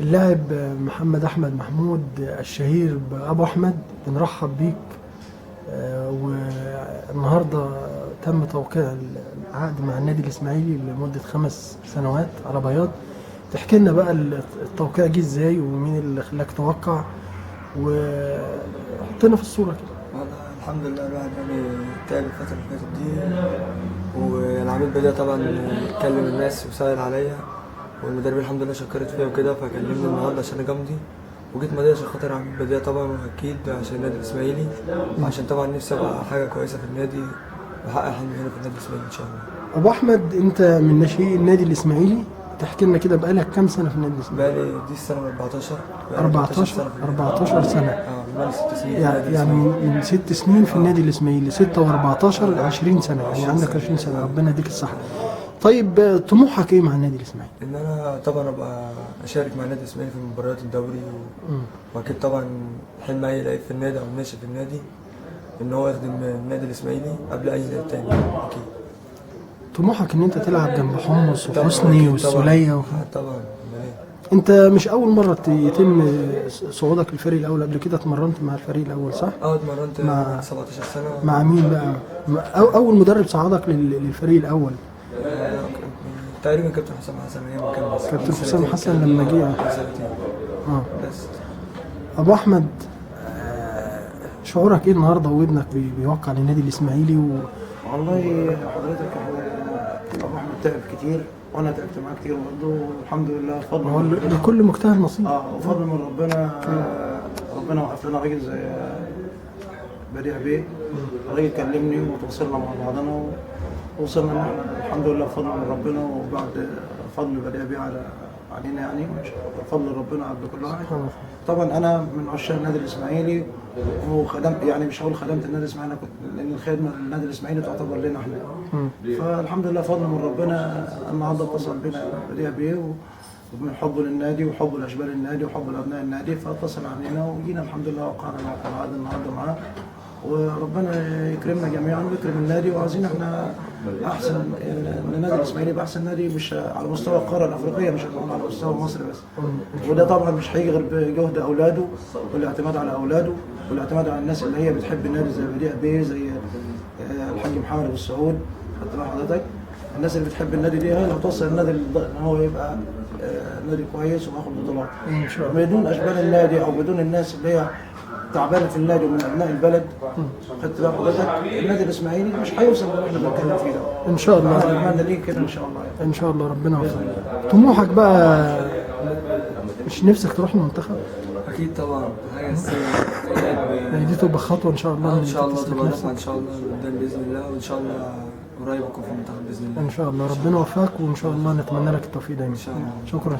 اللاعب محمد أحمد محمود الشهير بأبو أحمد، بنرحب بيك. والنهارده تم توقيع العقد مع النادي الإسماعيلي لمدة 5 سنوات على بياض. تحكي لنا بقى التوقيع جه ازاي ومين اللي خلاك توقع، وحطينا في الصورة كده. والله الحمد لله الواحد يعني تعب الفترة اللي فاتت دي، والعميد بدأ طبعا يكلم الناس وسهل عليا، والمدرب الحمد لله شكرت فيا وكده، فكلمني النهارده عشان اجامدي، وجيت مدينة عشان خاطر عميد بديع طبعا، واكيد عشان النادي الاسماعيلي، وعشان طبعا نفسي ابقى حاجة كويسة في النادي واحقق حلمي هنا في النادي الاسماعيلي ان شاء الله. أبو أحمد، أنت من ناشئي النادي الإسماعيلي، تحكي لنا كده بقالك كام سنة في النادي الإسماعيلي؟ بقالي دي السنة 14 14 سنة. بقالي 6 سنين يعني من 6 سنين في النادي الإسماعيلي، 6 و14 20 سنة، يعني عندك 20 سنة، ربنا يديك الصحة. طيب طموحك إيه مع النادي الإسماعيلي؟ ان انا طبعا ابقى اشارك مع النادي الاسماعيلي في مباريات الدوري، واكيد طبعا حلم اي لعيب في النادي او ناشئ في النادي ان هو يخدم النادي الاسماعيلي قبل اي نادي تاني اكيد. طموحك ان انت تلعب جنب حمص طبعاً وحسني أكيد والسولية طبعا أمال إيه؟ انت مش اول مرة يتم صعودك للفريق الاول، قبل كده اتمرنت مع الفريق الاول صح؟ اتمرنت مع 17 سنة. مع مين بقى؟ اول مدرب صعدك للفريق الاول؟ تقريبا كابتن حسام حسن ايام ما كان بس. كابتن حسام حسن لما جه. بس ابو احمد، شعورك ايه النهارده وابنك بيوقع للنادي الاسماعيلي والله حضرتك ابو احمد تعب كتير وانا تعبت معاه كتير برضه، والحمد لله فضل هو لكل مجتهد نصيب. وفضل من ربنا. ربنا وقف لنا راجل زي بديع بيه، الراجل كلمني وتواصلنا مع بعضنا ووصلنا الحمد لله بفضل من ربنا، وبعد فضل بديع بيه علينا يعني، فضل ربنا على كل واحد. طبعا انا من عشاق النادي الاسماعيلي، وخدمت يعني مش هقول خدمت النادي الاسماعيلي، لان الخدمه للنادي الاسماعيلي تعتبر لنا احنا. فالحمد لله فضل من ربنا. النهارده اتصل بنا بديع بيه، ومن حبه للنادي وحبه لاشبال النادي وحبه لابناء النادي، فاتصل علينا وجينا الحمد لله وقعنا العقد النهارده معاه، وربنا يكرمنا جميعا ويكرم النادي، وعايزين احنا احسن النادي الاسماعيلي يبقى احسن نادي، مش على مستوى القاره الافريقيه، مش على مستوى مصر بس. وده طبعا مش هيجي غير بجهد اولاده والاعتماد على اولاده والاعتماد على الناس اللي هي بتحب النادي زي بديع بيه، زي الحاج محمد ابو السعود. خدت بال حضرتك؟ الناس اللي بتحب النادي دي هي اللي هتوصل النادي ان هو يبقى نادي كويس وياخد بطولات. ان شاء الله. بدون اشبال النادي او بدون الناس اللي هي تعبانه في النادي ومن ابناء البلد، خدت بال حضرتك، النادي الاسماعيلي مش هيوصل اللي احنا بنتكلم فيه ده. ان شاء الله. اتمنى ليك كده ان شاء الله يعني. ان شاء الله ربنا يوفقك. طموحك بقى، مش نفسك تروح المنتخب؟ اكيد طبعا حاجه يعني دي تبقى خطوه ان شاء الله. ان شاء الله تبقى دفعه ان شاء الله قدام باذن الله، وان شاء الله قريب اكون في المنتخب باذن الله. ان شاء الله ربنا يوفقك، وان شاء الله نتمنى لك التوفيق دايما. ان شاء الله. شكرا.